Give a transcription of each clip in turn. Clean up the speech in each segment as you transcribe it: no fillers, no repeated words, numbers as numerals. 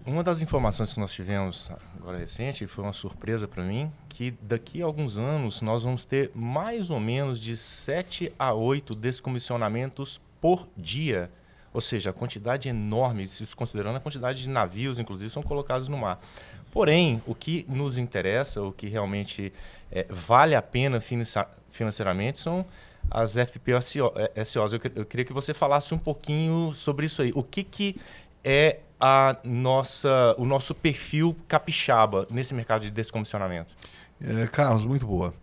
Uma das informações que nós tivemos agora recente, foi uma surpresa para mim, que daqui a alguns anos nós vamos ter mais ou menos de 7 a 8 descomissionamentos por dia. Ou seja, a quantidade enorme, se considerando a quantidade de navios, inclusive, são colocados no mar. Porém, o que nos interessa, o que realmente vale a pena financeiramente são as FPSOs. Eu queria que você falasse um pouquinho sobre isso aí. O que é o nosso perfil capixaba nesse mercado de descomissionamento? Carlos, muito boa.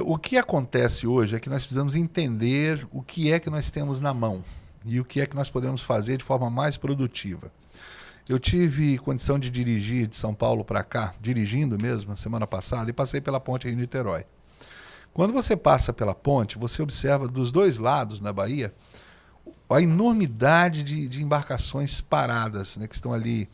O que acontece hoje é que nós precisamos entender o que é que nós temos na mão e o que é que nós podemos fazer de forma mais produtiva. Eu tive condição de dirigir de São Paulo para cá, dirigindo mesmo, na semana passada, e passei pela ponte Rio-Niterói. Quando você passa pela ponte, você observa dos dois lados na Bahia a enormidade de embarcações paradas, né, que estão ali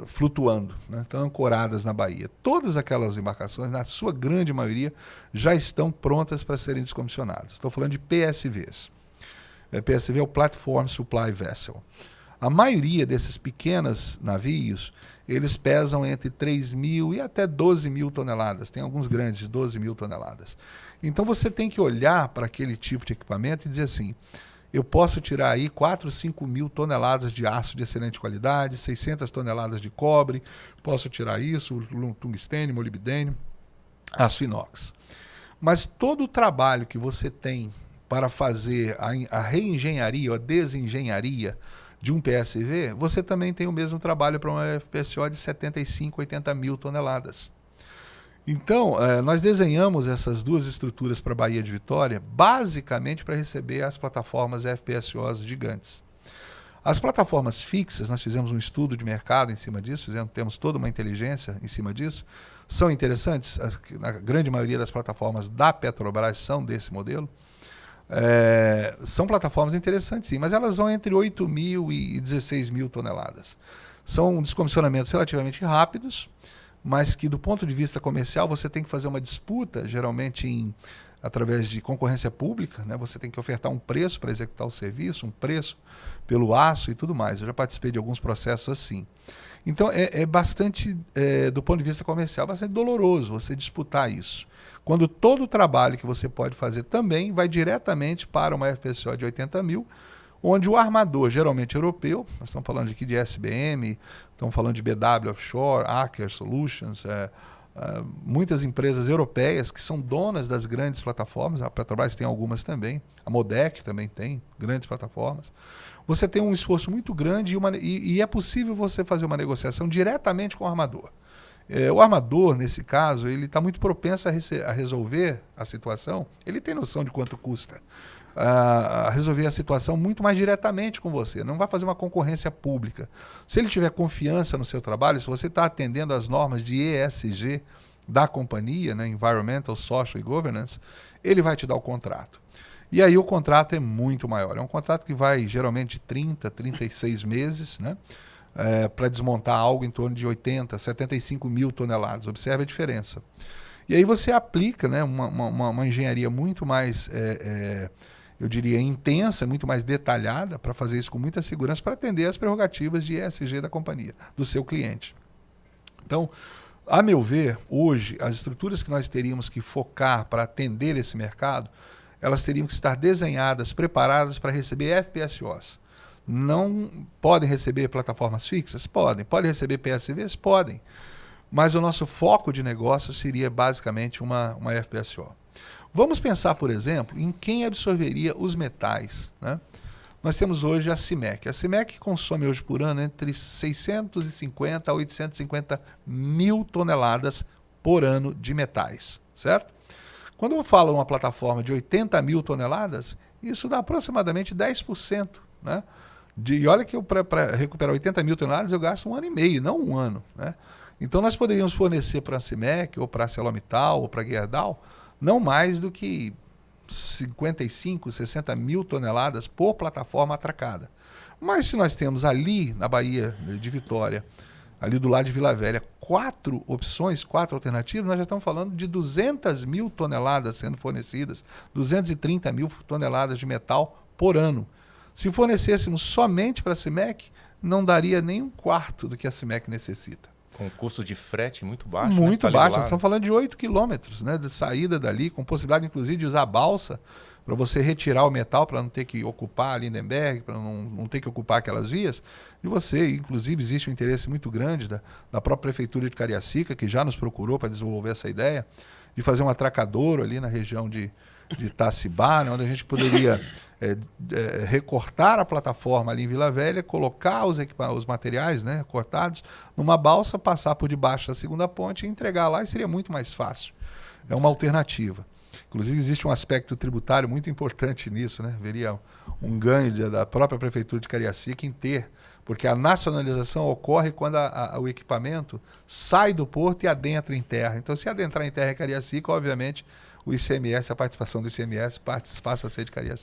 flutuando, né, estão ancoradas na Bahia. Todas aquelas embarcações, na sua grande maioria, já estão prontas para serem descomissionadas. Estou falando de PSVs. PSV é o Platform Supply Vessel. A maioria desses pequenos navios, eles pesam entre 3.000 e até 12.000 toneladas. Tem alguns grandes de 12.000 toneladas. Então você tem que olhar para aquele tipo de equipamento e dizer assim, eu posso tirar aí 4, 5.000 toneladas de aço de excelente qualidade, 600 toneladas de cobre, posso tirar isso, tungstênio, molibdênio, aço inox. Mas todo o trabalho que você tem para fazer a reengenharia ou a desengenharia de um PSV, você também tem o mesmo trabalho para uma FPSO de 75, 80.000 toneladas. Então, nós desenhamos essas duas estruturas para a Baía de Vitória, basicamente para receber as plataformas FPSOs gigantes. As plataformas fixas, nós fizemos um estudo de mercado em cima disso, temos toda uma inteligência em cima disso, são interessantes, a grande maioria das plataformas da Petrobras são desse modelo. São plataformas interessantes, sim, mas elas vão entre 8.000 e 16.000 toneladas. São descomissionamentos relativamente rápidos, mas que do ponto de vista comercial você tem que fazer uma disputa, geralmente através de concorrência pública, né? Você tem que ofertar um preço para executar o serviço, um preço pelo aço e tudo mais. Eu já participei de alguns processos assim. Então é bastante, do ponto de vista comercial, bastante doloroso você disputar isso. Quando todo o trabalho que você pode fazer também vai diretamente para uma FPSO de 80.000, onde o armador, geralmente europeu, nós estamos falando aqui de SBM, estamos falando de BW Offshore, Aker Solutions, muitas empresas europeias que são donas das grandes plataformas, a Petrobras tem algumas também, a Modec também tem grandes plataformas. Você tem um esforço muito grande e é possível você fazer uma negociação diretamente com o armador. O armador, nesse caso, ele está muito propenso a resolver a situação, ele tem noção de quanto custa, a resolver a situação muito mais diretamente com você, não vai fazer uma concorrência pública. Se ele tiver confiança no seu trabalho, se você está atendendo às normas de ESG da companhia, né, Environmental, Social e Governance, ele vai te dar o contrato. E aí o contrato é muito maior, é um contrato que vai geralmente de 30, 36 meses, né? Para desmontar algo em torno de 80, 75.000 toneladas. Observe a diferença. E aí você aplica, né, uma engenharia muito mais, eu diria, intensa, muito mais detalhada, para fazer isso com muita segurança, para atender às prerrogativas de ESG da companhia, do seu cliente. Então, a meu ver, hoje, as estruturas que nós teríamos que focar para atender esse mercado, elas teriam que estar desenhadas, preparadas para receber FPSOs. Não podem receber plataformas fixas? Podem. Podem receber PSVs? Podem. Mas o nosso foco de negócio seria basicamente uma FPSO. Vamos pensar, por exemplo, em quem absorveria os metais, né? Nós temos hoje a CIMEC. A CIMEC consome hoje por ano entre 650 a 850.000 toneladas por ano de metais, certo? Quando eu falo uma plataforma de 80.000 toneladas, isso dá aproximadamente 10%, né? E olha que para recuperar 80.000 toneladas eu gasto 1 ano e meio, não 1 ano, né? Então nós poderíamos fornecer para a CIMEC, ou para a ArcelorMittal, ou para a Gerdau, não mais do que 55, 60.000 toneladas por plataforma atracada. Mas se nós temos ali na Baía de Vitória, ali do lado de Vila Velha, 4 opções, 4 alternativas, nós já estamos falando de 200.000 toneladas sendo fornecidas, 230.000 toneladas de metal por ano. Se fornecêssemos somente para a CIMEC, não daria nem um quarto do que a CIMEC necessita. Com custo de frete muito baixo. Muito né? baixo, nós estamos falando de 8 quilômetros, né, de saída dali, com possibilidade inclusive de usar a balsa para você retirar o metal, para não ter que ocupar a Lindenberg, para não ter que ocupar aquelas vias. E você, inclusive, existe um interesse muito grande da própria Prefeitura de Cariacica, que já nos procurou para desenvolver essa ideia, de fazer um atracadouro ali na região de Itacibá, né, onde a gente poderia recortar a plataforma ali em Vila Velha, colocar os materiais, né, cortados numa balsa, passar por debaixo da segunda ponte e entregar lá, e seria muito mais fácil. É uma alternativa. Inclusive, existe um aspecto tributário muito importante nisso, né? Veria um ganho da própria Prefeitura de Cariacica em ter, porque a nacionalização ocorre quando o equipamento sai do porto e adentra em terra. Então, se adentrar em terra em Cariacica, obviamente, o ICMS, a participação do ICMS passa a ser de Cariacica.